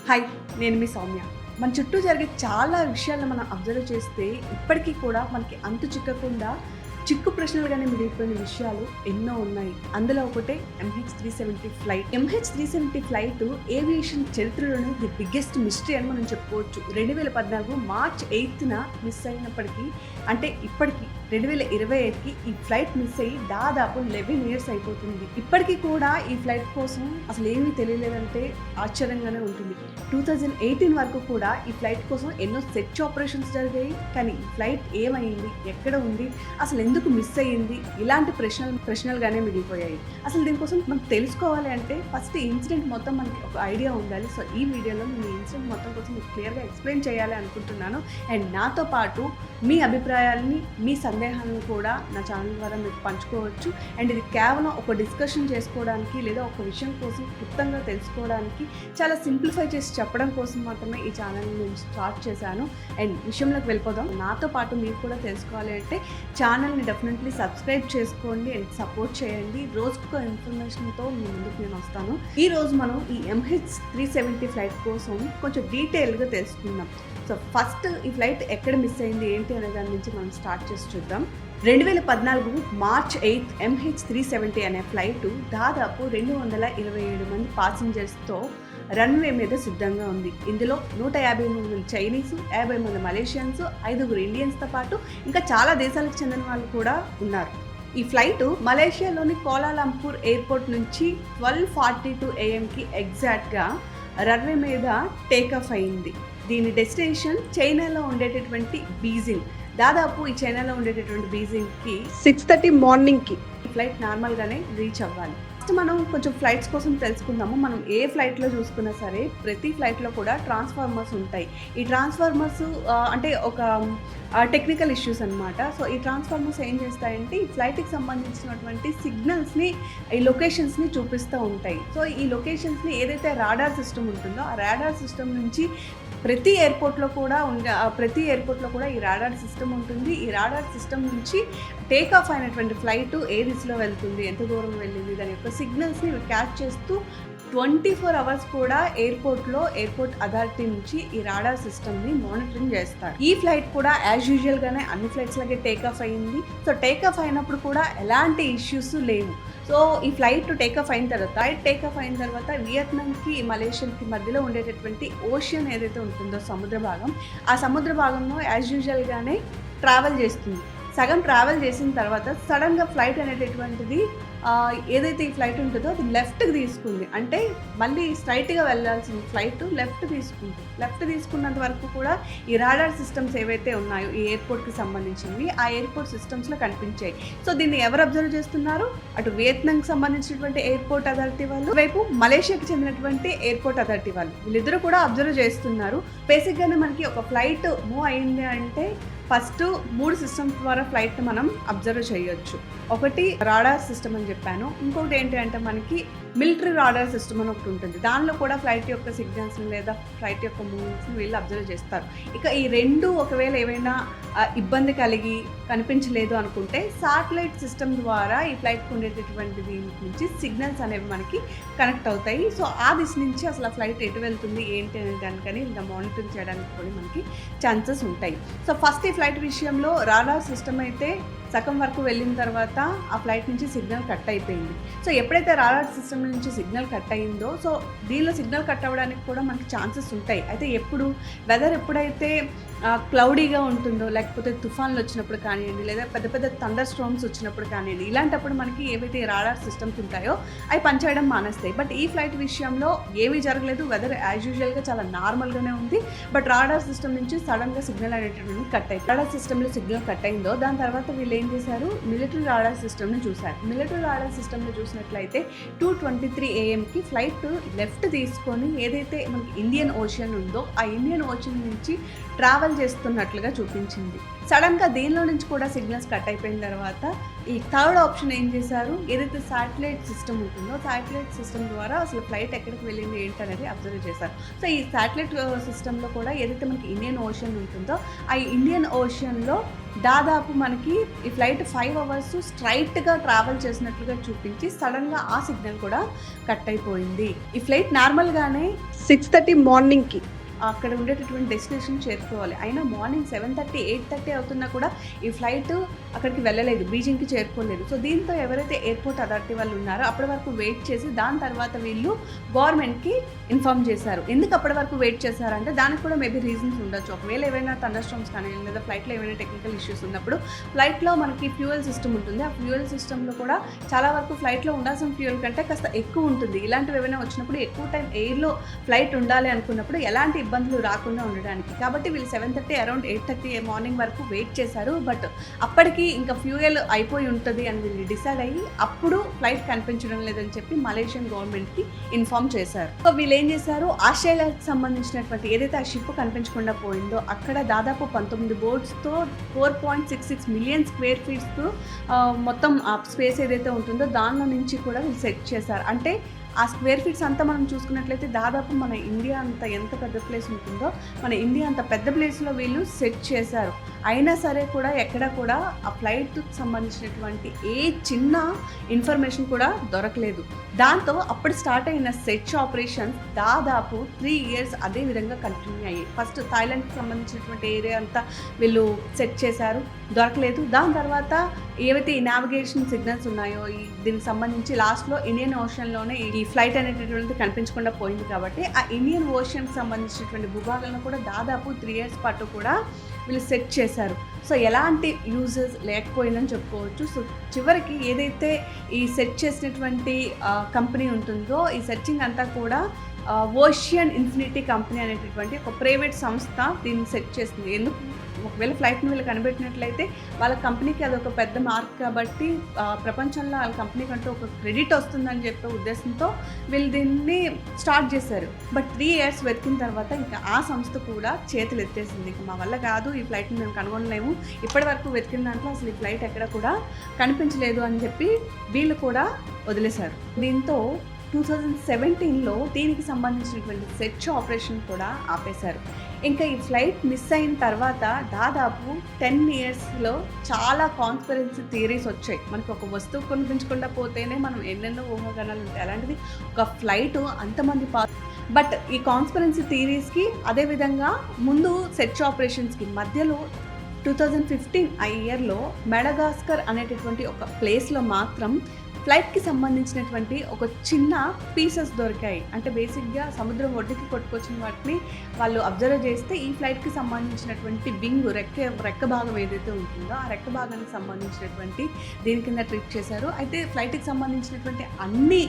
Hi, నేను మీ సౌమ్య. మన చుట్టూ జరిగే చాలా విషయాలను మనం అబ్జర్వ్ చేస్తే ఇప్పటికీ కూడా మనకి అంతు చిక్కకుండా చిక్కు ప్రశ్నలుగానే మిగిలిపోయిన విషయాలు ఎన్నో ఉన్నాయి. అందులో ఒకటే MH370 flight. MH370 flight aviation చరిత్రలోనే ది బిగ్గెస్ట్ మిస్టరీ అని మనం చెప్పుకోవచ్చు. 2014 మార్చ్ 8న మిస్ అయినప్పటికీ, అంటే ఇప్పటికీ 2025కి ఈ ఫ్లైట్ మిస్ అయ్యి దాదాపు 11 years అయిపోతుంది. ఇప్పటికీ కూడా ఈ ఫ్లైట్ కోసం అసలు ఏమీ తెలియలేదంటే ఆశ్చర్యంగానే ఉంటుంది. 2018 వరకు కూడా ఈ ఫ్లైట్ కోసం ఎన్నో సెర్చ్ ఆపరేషన్స్ జరిగాయి. కానీ ఈ ఫ్లైట్ ఏమైంది, ఎక్కడ ఉంది, అసలు ఎందుకు మిస్ అయ్యింది, ఇలాంటి ప్రశ్నలుగానే మిగిలిపోయాయి. అసలు దీనికోసం మనం తెలుసుకోవాలి అంటే ఫస్ట్ ఇన్సిడెంట్ మొత్తం మనకి ఒక ఐడియా ఉండాలి. సో ఈ వీడియోలో నేను ఈ ఇన్సిడెంట్ మొత్తం కోసం మీకు క్లియర్గా ఎక్స్ప్లెయిన్ చేయాలి అనుకుంటున్నాను. అండ్ నాతో పాటు మీ అభిప్రాయాలని, మీ సందేహాలను కూడా నా ఛానల్ ద్వారా మీరు పంచుకోవచ్చు. అండ్ ఇది కేవలం ఒక డిస్కషన్ చేసుకోవడానికి లేదా ఒక విషయం కోసం క్లుప్తంగా తెలుసుకోవడానికి చాలా సింప్లిఫై చేసి చెప్పడం కోసం మాత్రమే ఈ ఛానల్ని నేను స్టార్ట్ చేశాను. అండ్ విషయంలోకి వెళ్ళిపోదాం. నాతో పాటు మీరు కూడా తెలుసుకోవాలి అంటే ఛానల్ని డెఫినెట్లీ సబ్స్క్రైబ్ చేసుకోండి అండ్ సపోర్ట్ చేయండి. రోజుకొక ఇన్ఫర్మేషన్తో మీ ముందుకు నేను వస్తాను. ఈ రోజు మనం ఈ MH370 ఫ్లైట్ కోసం కొంచెం డీటెయిల్గా తెలుసుకుందాం. సో ఫస్ట్ ఈ ఫ్లైట్ ఎక్కడ మిస్ అయింది ఏంటి అనే దాని నుంచి మనం స్టార్ట్ చేసి చూద్దాం. 2014 మార్చ్ 8 MH370 అనే ఫ్లైట్ దాదాపు 227 మంది పాసింజర్స్తో రన్వే మీద సిద్ధంగా ఉంది. ఇందులో 150 మంది చైనీస్, 50 మంది మలేషియన్స్, 5 ఇండియన్స్తో పాటు ఇంకా చాలా దేశాలకు చెందిన వాళ్ళు కూడా ఉన్నారు. ఈ ఫ్లైట్ మలేషియాలోని కోలాలంపూర్ ఎయిర్పోర్ట్ నుంచి 12:42 AM ఎగ్జాక్ట్గా రన్వే మీద టేకాఫ్ అయింది. దీని డెస్టినేషన్ చైనాలో ఉండేటటువంటి బీజింగ్. దాదాపు ఈ చైనాలో ఉండేటటువంటి బీజింగ్కి 6:30 మార్నింగ్కి ఈ ఫ్లైట్ నార్మల్గానే రీచ్ అవ్వాలి. ఫస్ట్ మనం కొంచెం ఫ్లైట్స్ కోసం తెలుసుకుందాము. మనం ఏ ఫ్లైట్లో చూసుకున్నా సరే ప్రతి ఫ్లైట్లో కూడా ట్రాన్స్ఫార్మర్స్ ఉంటాయి. ఈ ట్రాన్స్ఫార్మర్స్ అంటే ఒక టెక్నికల్ ఇష్యూస్ అనమాట. సో ఈ ట్రాన్స్ఫార్మర్స్ ఏం చేస్తాయంటే ఈ ఫ్లైట్కి సంబంధించినటువంటి సిగ్నల్స్ని, ఈ లొకేషన్స్ని చూపిస్తూ ఉంటాయి. సో ఈ లొకేషన్స్ని ఏదైతే రాడార్ సిస్టమ్ ఉంటుందో ఆ రాడార్ సిస్టమ్ నుంచి ప్రతి ఎయిర్పోర్ట్లో కూడా ఈ రాడార్ సిస్టమ్ ఉంటుంది. ఈ రాడార్ సిస్టమ్ నుంచి టేక్ ఆఫ్ అయినటువంటి ఫ్లైట్ ఏ దిశలో వెళ్తుంది, ఎంత దూరం వెళ్ళింది, దాని యొక్క సిగ్నల్స్ని క్యాచ్ చేస్తూ 24 hours కూడా ఎయిర్పోర్ట్ అథారిటీ నుంచి ఈ రాడార్ సిస్టమ్ని మానిటరింగ్ చేస్తారు. ఈ ఫ్లైట్ కూడా యాజ్ యూజువల్గానే అన్ని ఫ్లైట్స్ లాగే టేక్ ఆఫ్ అయింది. సో టేక్ ఆఫ్ అయినప్పుడు కూడా ఎలాంటి ఇష్యూస్ లేవు. సో ఈ ఫ్లైట్ టేక్ ఆఫ్ అయిన తర్వాత వియత్నాంకి మలేషియాకి మధ్యలో ఉండేటటువంటి ఓషన్ ఏదైతే ఉంటుందో ఆ సముద్ర భాగంలో యాజ్ యూజువల్గానే ట్రావెల్ చేస్తుంది. సగం ట్రావెల్ చేసిన తర్వాత సడన్గా ఫ్లైట్ అనేటటువంటిది ఏదైతే ఈ ఫ్లైట్ ఉంటుందో అది లెఫ్ట్కి తీసుకుంది. అంటే మళ్ళీ స్ట్రైట్గా వెళ్ళాల్సిన ఫ్లైట్ లెఫ్ట్ తీసుకున్నంత వరకు కూడా ఈ రాడార్ సిస్టమ్స్ ఏవైతే ఉన్నాయో ఈ ఎయిర్పోర్ట్కి సంబంధించినవి ఆ ఎయిర్పోర్ట్ సిస్టమ్స్లో కనిపించాయి. సో దీన్ని ఎవరు అబ్జర్వ్ చేస్తున్నారు? అటు వియత్నాంకి సంబంధించినటువంటి ఎయిర్పోర్ట్ అథారిటీ వాళ్ళు, వైపు మలేషియాకి చెందినటువంటి ఎయిర్పోర్ట్ అథారిటీ వాళ్ళు, వీళ్ళిద్దరూ కూడా అబ్జర్వ్ చేస్తున్నారు. బేసిక్గానే మనకి ఒక ఫ్లైట్ మూవ్ అయింది అంటే ఫస్ట్ 3 సిస్టమ్స్ ద్వారా ఫ్లైట్ మనం అబ్జర్వ్ చేయొచ్చు. ఒకటి రాడార్ సిస్టమ్ అని చెప్పాను. ఇంకొకటి ఏంటి అంటే మనకి మిలిటరీ రాడార్ సిస్టమ్ అని ఒకటి ఉంటుంది. దానిలో కూడా ఫ్లైట్ యొక్క సిగ్నల్స్ని లేదా ఫ్లైట్ యొక్క మూవ్మెంట్స్ని వీళ్ళు అబ్జర్వ్ చేస్తారు. ఇక ఈ రెండు ఒకవేళ ఏమైనా ఇబ్బంది కలిగి కనిపించలేదు అనుకుంటే శాటిలైట్ సిస్టమ్ ద్వారా ఈ ఫ్లైట్కి ఉండేటటువంటి దీని నుంచి సిగ్నల్స్ అనేవి మనకి కనెక్ట్ అవుతాయి. సో ఆ దిశ నుంచి అసలు ఆ ఫ్లైట్ ఎటు వెళ్తుంది ఏంటి అనే దానికని ఇలా మానిటరింగ్ చేయడానికి కూడా మనకి ఛాన్సెస్ ఉంటాయి. సో ఫస్ట్ ఈ ఫ్లైట్ విషయంలో రాడార్ సిస్టమ్ అయితే సగం వరకు వెళ్ళిన తర్వాత ఆ ఫ్లైట్ నుంచి సిగ్నల్ కట్ అయిపోయింది. సో ఎప్పుడైతే రాడార్ సిస్టమ్ నుంచి సిగ్నల్ కట్ అయిందో సో దీనిలో సిగ్నల్ కట్ అవ్వడానికి కూడా మనకి ఛాన్సెస్ ఉంటాయి. అయితే వెదర్ ఎప్పుడైతే క్లౌడీగా ఉంటుందో, లేకపోతే తుఫాన్లు వచ్చినప్పుడు కానివ్వండి, లేదా పెద్ద పెద్ద థండర్ స్టార్మ్స్ వచ్చినప్పుడు కానివ్వండి, ఇలాంటప్పుడు మనకి ఏవైతే రాడార్ సిస్టమ్స్ ఉంటాయో అవి పనిచేయడం మానేస్తాయి. బట్ ఈ ఫ్లైట్ విషయంలో ఏమీ జరగలేదు. వెదర్ యాజ్ యూజువల్గా చాలా నార్మల్గానే ఉంది. బట్ రాడార్ సిస్టమ్ నుంచి సడన్గా సిగ్నల్ అనేటటువంటి కట్ అయింది. రాడార్ సిస్టమ్లో సిగ్నల్ కట్ అయిందో దాని తర్వాత వీళ్ళు ఏం చేశారు, మిలిటరీ రాడార్ సిస్టమ్ని చూశారు. మిలిటరీ రాడార్ సిస్టమ్ని చూసినట్లయితే 2:23 AM ఫ్లైట్ లెఫ్ట్ తీసుకొని ఏదైతే మనకి ఇండియన్ ఓషన్ ఉందో ఆ ఇండియన్ ఓషన్ నుంచి ట్రావెల్ చేస్తున్నట్లుగా చూపించింది. సడన్గా దీనిలో నుంచి కూడా సిగ్నల్స్ కట్ అయిపోయిన తర్వాత ఈ థర్డ్ ఆప్షన్ ఏం చేశారు, ఏదైతే శాటిలైట్ సిస్టమ్ ఉంటుందో శాటిలైట్ సిస్టమ్ ద్వారా అసలు ఫ్లైట్ ఎక్కడికి వెళ్ళింది ఏంటనేది అబ్జర్వ్ చేశారు. సో ఈ శాటిలైట్ సిస్టంలో కూడా ఏదైతే మనకి ఇండియన్ ఓషన్ ఉంటుందో ఆ ఇండియన్ ఓషన్లో దాదాపు మనకి ఈ ఫ్లైట్ 5 అవర్స్ స్ట్రైట్గా ట్రావెల్ చేసినట్లుగా చూపించి సడన్గా ఆ సిగ్నల్ కూడా కట్ అయిపోయింది. ఈ ఫ్లైట్ నార్మల్గానే 6:30 మార్నింగ్కి అక్కడ ఉండేటటువంటి డెస్టినేషన్ చేరుకోవాలి. అయినా మార్నింగ్ 7:30, 8:30 అవుతున్నా కూడా ఈ ఫ్లైట్ అక్కడికి వెళ్ళలేదు, బీజింగ్కి చేరుకోలేదు. సో దీంతో ఎవరైతే ఎయిర్పోర్ట్ అథారిటీ వాళ్ళు ఉన్నారో అప్పటి వరకు వెయిట్ చేసి దాని తర్వాత వీళ్ళు గవర్నమెంట్కి ఇన్ఫార్మ్ చేశారు. ఎందుకు అప్పటి వరకు వెయిట్ చేశారంటే దానికి కూడా మేబీ రీజన్స్ ఉండొచ్చు. ఒకవేళ ఏవైనా థండర్ స్టార్మ్స్ కానీ లేదా ఫ్లైట్లో ఏమైనా టెక్నికల్ ఇష్యూస్ ఉన్నప్పుడు ఫ్లైట్లో మనకి ఫ్యూయల్ సిస్టమ్ ఉంటుంది. ఆ ఫ్యూయల్ సిస్టంలో కూడా చాలా వరకు ఫ్లైట్లో ఉండాల్సిన ఫ్యూయల్ కంటే కాస్త ఎక్కువ ఉంటుంది. ఇలాంటివి ఏమైనా వచ్చినప్పుడు ఎక్కువ టైం ఎయిర్లో ఫ్లైట్ ఉండాలి అనుకున్నప్పుడు ఎలాంటి ఇబ్బందులు రాకుండా ఉండడానికి. కాబట్టి వీళ్ళు 7:30 అరౌండ్ 8:30 మార్నింగ్ వరకు వెయిట్ చేశారు. బట్ అప్పటికి ఇంకా ఫ్యూయల్ అయిపోయి ఉంటుంది అని వీళ్ళు డిసైడ్ అయ్యి అప్పుడు ఫ్లైట్ కనిపించడం లేదని చెప్పి మలేషియన్ గవర్నమెంట్కి ఇన్ఫార్మ్ చేశారు. సో వీళ్ళు ఏం చేశారు, ఆస్ట్రేలియాకి సంబంధించినటువంటి ఏదైతే ఆ షిప్ కనిపించకుండా పోయిందో అక్కడ దాదాపు 19 బోట్స్తో 4.66 మిలియన్ స్క్వేర్ ఫీట్స్తో మొత్తం ఆ స్పేస్ ఏదైతే ఉంటుందో దానిలో నుంచి కూడా వీళ్ళు సెట్ చేశారు. అంటే ఆ స్క్వేర్ ఫీట్స్ అంతా మనం చూసుకున్నట్లయితే దాదాపు మన ఇండియా అంత ఎంత పెద్ద ప్లేస్ ఉంటుందో మన ఇండియా అంత పెద్ద ప్లేస్లో వీళ్ళు సెట్ చేశారు. అయినా సరే కూడా ఎక్కడ కూడా ఆ ఫ్లైట్కి సంబంధించినటువంటి ఏ చిన్న ఇన్ఫర్మేషన్ కూడా దొరకలేదు. దాంతో అప్పుడు స్టార్ట్ అయిన సెర్చ్ ఆపరేషన్స్ దాదాపు 3 ఇయర్స్ అదే విధంగా కంటిన్యూ అయ్యాయి. ఫస్ట్ థాయిలాండ్కి సంబంధించినటువంటి ఏరియా అంతా వీళ్ళు సెట్ చేశారు, దొరకలేదు. దాని తర్వాత ఏవైతే ఈ నావిగేషన్ సిగ్నల్స్ ఉన్నాయో దీనికి సంబంధించి లాస్ట్లో ఇండియన్ ఓషన్లోనే ఈ ఫ్లైట్ అనేటటువంటిది కనిపించకుండా పోయింది. కాబట్టి ఆ ఇండియన్ ఓషన్కి సంబంధించినటువంటి భూభాగంలో కూడా దాదాపు 3 ఇయర్స్ పాటు కూడా వీళ్ళు సెట్ చేశారు. సో ఎలాంటి యూజెస్ లేకపోయిందని చెప్పుకోవచ్చు. సో చివరికి ఏదైతే ఈ సెట్ చేసినటువంటి కంపెనీ ఉంటుందో ఈ సెర్చింగ్ అంతా కూడా ఓషియన్ ఇన్ఫినిటీ కంపెనీ అనేటటువంటి ఒక ప్రైవేట్ సంస్థ దీన్ని సెట్ చేస్తుంది. ఎందుకు, ఒకవేళ ఫ్లైట్ని వీళ్ళు కనిపెట్టినట్లయితే వాళ్ళ కంపెనీకి అదొక పెద్ద మార్క్ కాబట్టి ప్రపంచంలో వాళ్ళ కంపెనీకి అంటూ ఒక క్రెడిట్ వస్తుందని చెప్పే ఉద్దేశంతో వీళ్ళు దీన్ని స్టార్ట్ చేశారు. బట్ 3 ఇయర్స్ వెతికిన తర్వాత ఇంకా ఆ సంస్థ కూడా చేతులు ఎత్తేసింది. ఇంకా మా వల్ల కాదు, ఈ ఫ్లైట్ని మేము కనుగొనలేము, ఇప్పటి వరకు వెతికిన దాంట్లో అసలు ఈ ఫ్లైట్ ఎక్కడ కూడా కనిపించలేదు అని చెప్పి వీళ్ళు కూడా వదిలేశారు. దీంతో 2017లో దీనికి సంబంధించినటువంటి సెర్చ్ ఆపరేషన్ కూడా ఆపేశారు. ఇంకా ఈ ఫ్లైట్ మిస్ అయిన తర్వాత దాదాపు 10 ఇయర్స్లో చాలా కాన్స్పిరెన్సీ థియరీస్ వచ్చాయి. మనకు ఒక వస్తువు కనిపించకుండా పోతేనే మనం ఎన్నెన్నో ఊహాగానాలు ఉంటాయి. అలాంటిది ఒక ఫ్లైట్ అంతమంది బట్ ఈ కాన్స్పిరెన్సీ థియరీస్కి అదేవిధంగా ముందు సెర్చ్ ఆపరేషన్స్కి మధ్యలో 2015 ఆ ఇయర్లో మెడగాస్కర్ అనేటటువంటి ఒక ప్లేస్లో మాత్రం ఫ్లైట్కి సంబంధించినటువంటి ఒక చిన్న పీసెస్ దొరికాయి. అంటే బేసిక్గా సముద్రం ఒడ్డుకి కొట్టుకొచ్చిన వాటిని వాళ్ళు అబ్జర్వ్ చేస్తే ఈ ఫ్లైట్కి సంబంధించినటువంటి వింగ్ రెక్క భాగం ఏదైతే ఉంటుందో ఆ రెక్క భాగానికి సంబంధించినటువంటి దీని కింద ట్రీట్ చేశారు. అయితే ఫ్లైట్కి సంబంధించినటువంటి అన్ని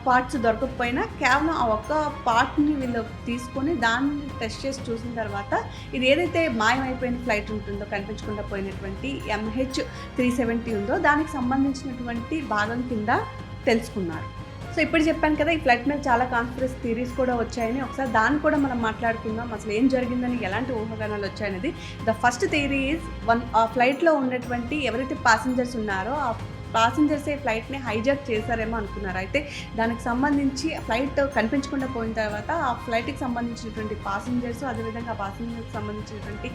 పార్ట్స్ దొరకకపోయినా కేవలం ఆ ఒక్క పార్ట్ని వీళ్ళు తీసుకొని దాన్ని టెస్ట్ చేసి చూసిన తర్వాత ఇది ఏదైతే మాయమైపోయిన ఫ్లైట్ ఉంటుందో కనిపించకుండా పోయినటువంటి MH370 ఉందో దానికి సంబంధించినటువంటి భాగం కింద తెలుసుకున్నారు. సో ఇప్పుడు చెప్పాను కదా, ఈ ఫ్లైట్ మీద చాలా కాన్స్పిరసీ థియరీస్ కూడా వచ్చాయని. ఒకసారి దాన్ని కూడా మనం మాట్లాడుకుందాం. అసలు ఏం జరిగిందని, ఎలాంటి ఊహాగానాలు వచ్చాయనేది. ద ఫస్ట్ థియరీ ఈజ్ ఆ ఫ్లైట్లో ఉన్నటువంటి ఎవరైతే ప్యాసింజర్స్ ఉన్నారో ఆ ప్యాసింజర్సే ఫ్లైట్ని హైజాక్ చేశారేమో అనుకున్నారు. అయితే దానికి సంబంధించి ఫ్లైట్ కనిపించకుండా పోయిన తర్వాత ఆ ఫ్లైట్కి సంబంధించినటువంటి ప్యాసింజర్స్ అదేవిధంగా ఆ ప్యాసింజర్కి సంబంధించినటువంటి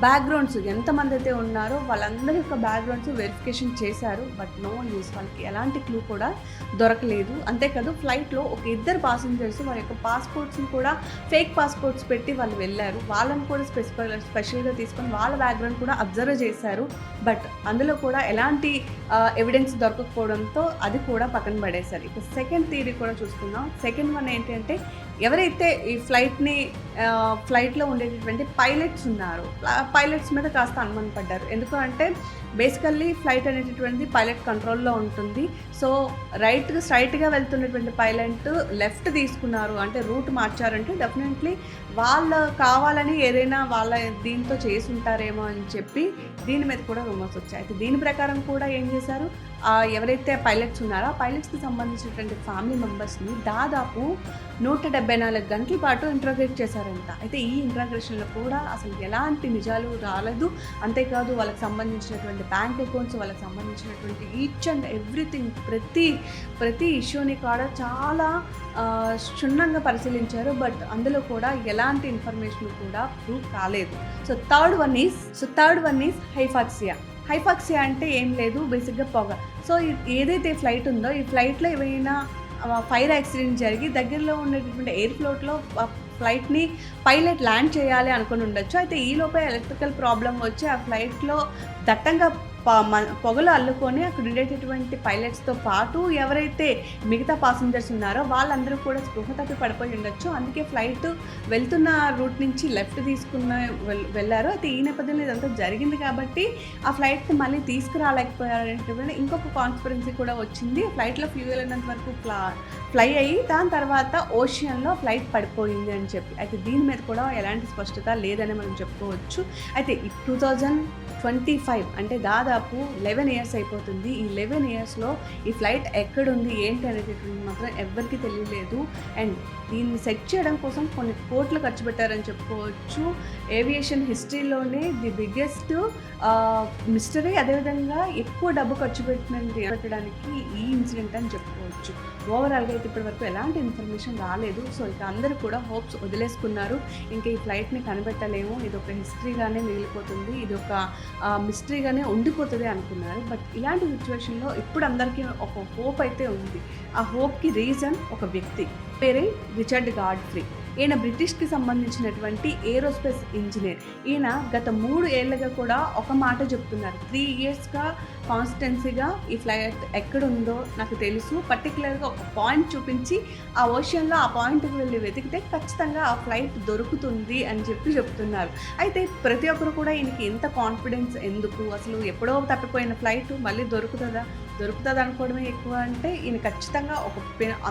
బ్యాక్గ్రౌండ్స్ ఎంతమంది అయితే ఉన్నారో వాళ్ళందరి యొక్క బ్యాక్గ్రౌండ్స్ వెరిఫికేషన్ చేశారు. బట్ నో న్యూస్, వాళ్ళకి ఎలాంటి క్లూ కూడా దొరకలేదు. అంతేకాదు ఫ్లైట్లో ఒక 2 ప్యాసింజర్స్ వాళ్ళ యొక్క పాస్పోర్ట్స్ని కూడా ఫేక్ పాస్పోర్ట్స్ పెట్టి వాళ్ళు వెళ్ళారు. వాళ్ళని కూడా స్పెషల్గా తీసుకొని వాళ్ళ బ్యాక్గ్రౌండ్ కూడా అబ్జర్వ్ చేశారు. బట్ అందులో కూడా ఎలాంటి ఎవిడెన్స్ దొరకకపోవడంతో అది కూడా పక్కన పడేశారు. ఇక సెకండ్ థియరీ కూడా చూసుకుందాం. సెకండ్ వన్ ఏంటంటే ఎవరైతే ఈ ఫ్లైట్లో ఉండేటటువంటి పైలట్స్ ఉన్నారో పైలట్స్ మీద కాస్త అనుమానం పడ్డారు. ఎందుకంటే బేసికల్లీ ఫ్లైట్ అనేటటువంటి పైలట్ కంట్రోల్లో ఉంటుంది. సో స్ట్రైట్గా వెళ్తున్నటువంటి పైలట్ లెఫ్ట్ తీసుకున్నారు అంటే రూట్ మార్చారంటే డెఫినెట్లీ వాళ్ళు కావాలని ఏదైనా వాళ్ళ దీంతో చేసి ఉంటారేమో అని చెప్పి దీని మీద కూడా రూమర్స్ వచ్చాయి. అయితే దీని ప్రకారం కూడా ఏం చేశారు, ఎవరైతే పైలట్స్ ఉన్నారో ఆ పైలట్స్కి సంబంధించినటువంటి ఫ్యామిలీ మెంబర్స్ని దాదాపు 174 గంటల పాటు ఇంట్రోగేట్ చేశారంట. అయితే ఈ ఇంట్రాగేషన్లో కూడా అసలు ఎలాంటి నిజాలు రాలేదు. అంతేకాదు వాళ్ళకి సంబంధించినటువంటి బ్యాంక్ అకౌంట్స్, వాళ్ళకి సంబంధించినటువంటి ఈచ్ అండ్ ఎవ్రీథింగ్, ప్రతి ఇష్యూని కూడా చాలా క్షుణ్ణంగా పరిశీలించారు. బట్ అందులో కూడా ఎలాంటి ఇన్ఫర్మేషన్ కూడా ప్రూవ్ కాలేదు. సో థర్డ్ వన్ ఈస్ హైఫాక్సియా అంటే ఏం లేదు, బేసిక్గా పొగ. సో ఏదైతే ఫ్లైట్ ఉందో ఈ ఫ్లైట్లో ఏవైనా ఫైర్ యాక్సిడెంట్ జరిగి దగ్గరలో ఉండేటటువంటి ఎయిర్ ఫ్లోట్లో ఫ్లైట్ని పైలట్ ల్యాండ్ చేయాలి అనుకుని ఉండొచ్చు. అయితే ఈలోపే ఎలక్ట్రికల్ ప్రాబ్లం వచ్చి ఆ ఫ్లైట్లో దట్టంగా పొగలు అల్లుకొని అక్కడ ఉండేటటువంటి పైలట్స్తో పాటు ఎవరైతే మిగతా పాసింజర్స్ ఉన్నారో వాళ్ళందరూ కూడా స్పృహ తప్పి పడిపోయి ఉండొచ్చు. అందుకే ఫ్లైట్ వెళ్తున్న రూట్ నుంచి లెఫ్ట్ వెళ్ళారు. అయితే ఈ నేపథ్యంలో ఇదంతా జరిగింది కాబట్టి ఆ ఫ్లైట్ని మళ్ళీ తీసుకురాలేకపోయారంటే ఇంకొక కాన్స్పిరెన్సీ కూడా వచ్చింది. ఫ్లైట్లో ఫ్యూయల్ అయినంత వరకు ఫ్లై అయ్యి దాని తర్వాత ఓషియన్లో ఫ్లైట్ పడిపోయింది అని చెప్పి. అయితే దీని మీద కూడా ఎలాంటి స్పష్టత లేదని మనం చెప్పుకోవచ్చు. అయితే 2025 అంటే దాదాపు 11 ఇయర్స్ అయిపోతుంది. ఈ 11 ఇయర్స్లో ఈ ఫ్లైట్ ఎక్కడుంది ఏంటి అనేటటువంటి మాత్రం ఎవరికి తెలియలేదు. అండ్ దీన్ని సెట్ చేయడం కోసం కొన్ని కోట్లు ఖర్చు పెట్టారని చెప్పుకోవచ్చు. ఏవియేషన్ హిస్టరీలోనే ది బిగ్గెస్ట్ మిస్టరీ, అదేవిధంగా ఎక్కువ డబ్బు ఖర్చు పెట్టడానికి ఈ ఇన్సిడెంట్ అని చెప్పుకోవచ్చు. ఓవరాల్గా అయితే ఇప్పటి వరకు ఎలాంటి ఇన్ఫర్మేషన్ రాలేదు. సో ఇక అందరూ కూడా హోప్స్ వదిలేసుకున్నారు. ఇంకా ఈ ఫ్లైట్ని కనిపెట్టలేము, ఇది ఒక హిస్టరీగానే మిగిలిపోతుంది, ఇది ఒక మిస్టరీగానే ఉండిపోతుంది అనుకున్నారు. బట్ ఇలాంటి సిచ్యువేషన్లో ఇప్పుడు అందరికీ ఒక హోప్ అయితే ఉంది. ఆ హోప్కి రీజన్ ఒక వ్యక్తి, పేరే రిచర్డ్ గాడ్ఫ్రీ. ఈయన బ్రిటిష్కి సంబంధించినటువంటి ఏరోస్పేస్ ఇంజనీర్. ఈయన గత 3 ఏళ్ళగా కూడా ఒక మాట చెప్తున్నారు. 3 ఇయర్స్గా కాన్స్టెన్సీగా ఈ ఫ్లైట్ ఎక్కడుందో నాకు తెలుసు, పర్టికులర్గా ఒక పాయింట్ చూపించి ఆ ఓషన్లో ఆ పాయింట్కి వెళ్ళి వెతికితే ఖచ్చితంగా ఆ ఫ్లైట్ దొరుకుతుంది అని చెప్తున్నారు. అయితే ప్రతి ఒక్కరు కూడా ఈయనకి ఎంత కాన్ఫిడెన్స్ ఎందుకు, అసలు ఎప్పుడో తప్పిపోయిన ఫ్లైట్ మళ్ళీ దొరుకుతుంది అనుకోవడమే ఎక్కువ. అంటే ఈయన ఖచ్చితంగా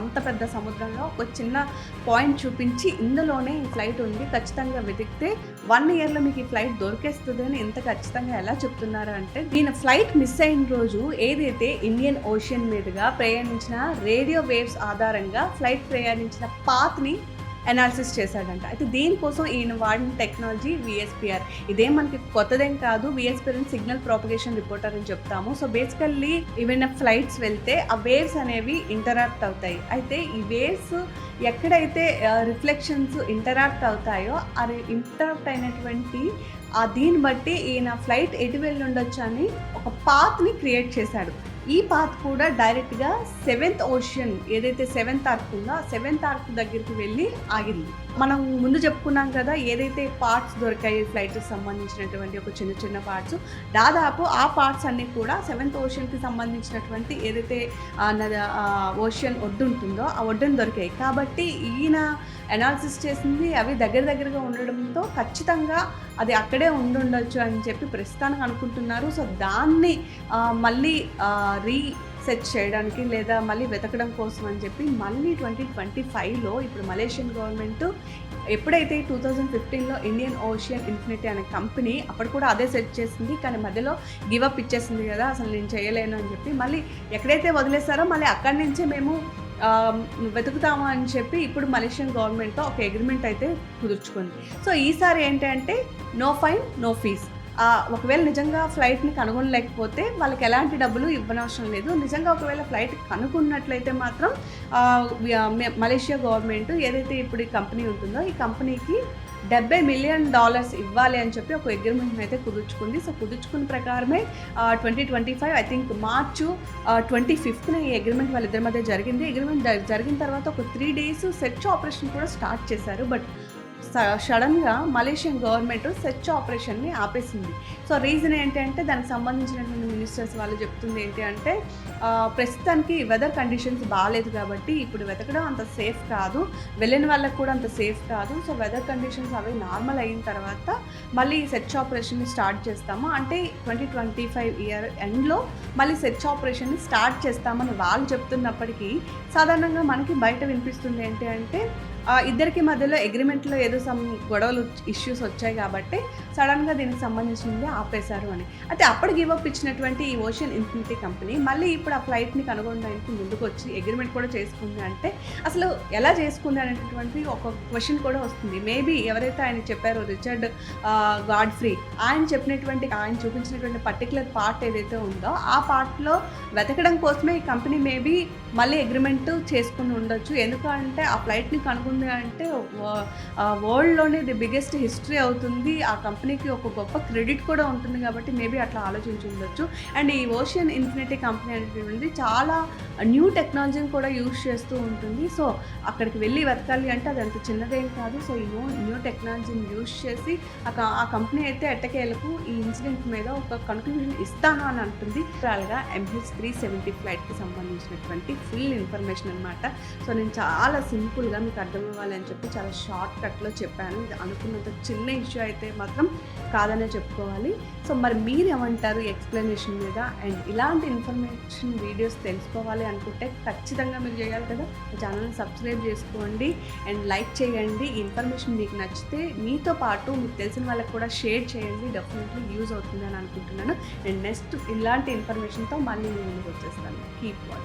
అంత పెద్ద సముద్రంలో ఒక చిన్న పాయింట్ చూపించి ఇందులోనే ఈ ఫ్లైట్ ఉంది, ఖచ్చితంగా వెతికితే 1 ఇయర్లో మీకు ఈ ఫ్లైట్ దొరికేస్తుంది అని ఎంత ఖచ్చితంగా ఎలా చెప్తున్నారు అంటే, ఈయన ఫ్లైట్ మిస్ అయిన రోజు ఏదైతే ఇండియన్ ఓషన్ మీదుగా ప్రయాణించిన రేడియో వేవ్స్ ఆధారంగా ఫ్లైట్ ప్రయాణించిన పాత్ని అనాలిసిస్ చేశాడంట. అయితే దీనికోసం ఈయన వాడిన టెక్నాలజీ VSPR. ఇదేం మనకి కొత్తదేం కాదు. VSPR అని సిగ్నల్ ప్రాపగేషన్ రిపోర్టర్ అని చెప్తాము. సో బేసికల్లీ ఈవెన్ ఫ్లైట్స్ వెళ్తే ఆ వేవ్స్ అనేవి ఇంటరాక్ట్ అవుతాయి. అయితే ఈ వేవ్స్ ఎక్కడైతే రిఫ్లెక్షన్స్ ఇంటరాక్ట్ అవుతాయో అది ఇంటరాక్ట్ అయినటువంటి దీన్ని బట్టి ఈయన ఫ్లైట్ ఎటు వెళ్ళి ఉండొచ్చు అని ఒక పాత్ని క్రియేట్ చేశాడు. ఈ పాత్ కూడా డైరెక్ట్గా 7th ఓషన్, ఏదైతే 7th ఆర్క్ ఉందో ఆ 7th ఆర్క్ దగ్గరికి వెళ్ళి ఆగింది. మనం ముందు చెప్పుకున్నాం కదా, ఏదైతే పార్ట్స్ దొరికాయి ఫ్లైట్కి సంబంధించినటువంటి ఒక చిన్న పార్ట్స్, దాదాపు ఆ పార్ట్స్ అన్నీ కూడా 7th ఓషన్కి సంబంధించినటువంటి ఏదైతే ఓషన్ ఒడ్డు ఉంటుందో ఆ ఒడ్డును దొరికాయి. కాబట్టి ఈయన అనాలిసిస్ చేసింది అవి దగ్గరగా ఉండడంతో ఖచ్చితంగా అది అక్కడే ఉండొచ్చు అని చెప్పి ప్రస్తుతానికి అనుకుంటున్నారు. సో దాన్ని మళ్ళీ రీసెర్చ్ చేయడానికి లేదా మళ్ళీ వెతకడం కోసం అని చెప్పి మళ్ళీ 2025లో ఇప్పుడు మలేషియన్ గవర్నమెంట్ ఎప్పుడైతే 2015లో ఇండియన్ ఓషన్ ఇన్ఫినిటీ అనే కంపెనీ అప్పుడు కూడా అదే సెట్ చేసింది, కానీ మధ్యలో గివప్ ఇచ్చేసింది కదా, అసలు నేను చేయలేను అని చెప్పి మళ్ళీ ఎక్కడైతే వదిలేస్తారో మళ్ళీ అక్కడి నుంచే మేము వెతుకుతాము అని చెప్పి ఇప్పుడు మలేషియన్ గవర్నమెంట్తో ఒక అగ్రిమెంట్ అయితే కుదుర్చుకుంది. సో ఈసారి ఏంటంటే నో ఫైన్ నో ఫీజ్. ఒకవేళ నిజంగా ఫ్లైట్ని కనుగొనలేకపోతే వాళ్ళకి ఎలాంటి డబ్బులు ఇవ్వనవసరం లేదు. నిజంగా ఒకవేళ ఫ్లైట్ కనుక్కున్నట్లయితే మాత్రం మలేషియా గవర్నమెంట్ ఏదైతే ఇప్పుడు ఈ కంపెనీ ఉంటుందో ఈ కంపెనీకి $70 మిలియన్ ఇవ్వాలి అని చెప్పి ఒక అగ్రిమెంట్ అయితే కుదుర్చుకుంది. సో కుదుర్చుకున్న ప్రకారమే 2025 ఐ థింక్ మార్చు 25న ఈ అగ్రిమెంట్ వాళ్ళిద్దరి మధ్య జరిగింది. అగ్రిమెంట్ జరిగిన తర్వాత ఒక 3 days సెర్చ్ ఆపరేషన్ కూడా స్టార్ట్ చేశారు. బట్ సడన్గా మలేషియన్ గవర్నమెంట్ సెర్చ్ ఆపరేషన్ని ఆపేసింది. సో రీజన్ ఏంటంటే దానికి సంబంధించినటువంటి మినిస్టర్స్ వాళ్ళు చెప్తుంది ఏంటి అంటే, ప్రస్తుతానికి వెదర్ కండిషన్స్ బాగాలేదు కాబట్టి ఇప్పుడు వెతకడం అంత సేఫ్ కాదు, వెళ్ళిన వాళ్ళకి కూడా అంత సేఫ్ కాదు. సో వెదర్ కండిషన్స్ అవి నార్మల్ అయిన తర్వాత మళ్ళీ సెర్చ్ ఆపరేషన్ని స్టార్ట్ చేస్తాము, అంటే 2025 ఇయర్ ఎండ్లో మళ్ళీ సెర్చ్ ఆపరేషన్ని స్టార్ట్ చేస్తామని వాళ్ళు చెప్తున్నప్పటికీ సాధారణంగా మనకి బయట వినిపిస్తుంది ఏంటి అంటే ఇద్దరికి మధ్యలో అగ్రీమెంట్‌లో ఏదో సమ్ గొడవలు ఇష్యూస్ వచ్చాయి కాబట్టి సడెన్‌గా దీనికి సంబంధించింది ఆపేశారు అని. అయితే అప్పుడు గివ్ అప్ ఇచ్చినటువంటి ఈ ఓషన్ ఇన్ఫినిటీ కంపెనీ మళ్ళీ ఇప్పుడు ఆ ఫ్లైట్‌ని కనుగొనడానికి ముందుకొచ్చి అగ్రీమెంట్ కూడా చేసుకుంది అంటే అసలు ఎలా చేసుకుంది అనేటటువంటి ఒక క్వెషన్ కూడా వస్తుంది. మేబీ ఎవరైతే ఆయనకి చెప్పారో రిచర్డ్ గాడ్‌ఫ్రీ ఆయన చెప్పినటువంటి ఆయన చూపించినటువంటి పర్టిక్యులర్ పార్ట్ ఏదైతే ఉందో ఆ పార్ట్‌లో వెతకడం కోసమే ఈ కంపెనీ మేబీ మళ్ళీ అగ్రీమెంట్ చేసుకుని ఉండొచ్చు. ఎందుకంటే ఆ ఫ్లైట్‌ని కనుగొంది అంటే వరల్డ్‌లోనే ది బిగ్గెస్ట్ హిస్టరీ అవుతుంది. ఆ కంపెనీకి ఒక గొప్ప క్రెడిట్ కూడా ఉంటుంది కాబట్టి మేబీ అట్లా ఆలోచించి ఉండొచ్చు. అండ్ ఈ ఓషన్ ఇన్ఫినిటీ కంపెనీ అనేటువంటిది చాలా న్యూ టెక్నాలజీని కూడా యూజ్ చేస్తూ ఉంటుంది. సో అక్కడికి వెళ్ళి వెతకాలి అంటే అది అంత చిన్నదేం కాదు. సో ఈ న్యూ టెక్నాలజీని యూజ్ చేసి ఆ కంపెనీ అయితే ఎట్టకేలకు ఈ ఇన్సిడెంట్ మీద ఒక కన్క్లూజన్ ఇస్తాను అని అంటుంది. గా MH370 ఫ్లైట్‌కి సంబంధించినటువంటి ఫుల్ ఇన్ఫర్మేషన్ అనమాట. సో నేను చాలా సింపుల్గా మీకు అర్థమవ్వాలి అని చెప్పి చాలా షార్ట్ కట్లో చెప్పాను. ఇది అనుకున్నంత చిన్న ఇష్యూ అయితే మాత్రం కాదనే చెప్పుకోవాలి. సో మరి మీరేమంటారు ఈ ఎక్స్ప్లెనేషన్ మీద? అండ్ ఇలాంటి ఇన్ఫర్మేషన్ వీడియోస్ తెలుసుకోవాలి అనుకుంటే ఖచ్చితంగా మీరు చేయాలి కదా, ఛానల్ని సబ్స్క్రైబ్ చేసుకోండి అండ్ లైక్ చేయండి. ఈ ఇన్ఫర్మేషన్ మీకు నచ్చితే మీతో పాటు మీకు తెలిసిన వాళ్ళకి కూడా షేర్ చేయండి. డెఫినెట్లీ యూజ్ అవుతుంది అని అనుకుంటున్నాను. అండ్ నెక్స్ట్ ఇలాంటి ఇన్ఫర్మేషన్తో మళ్ళీ నేను ముందుకు వచ్చేస్తాను. Keep watching.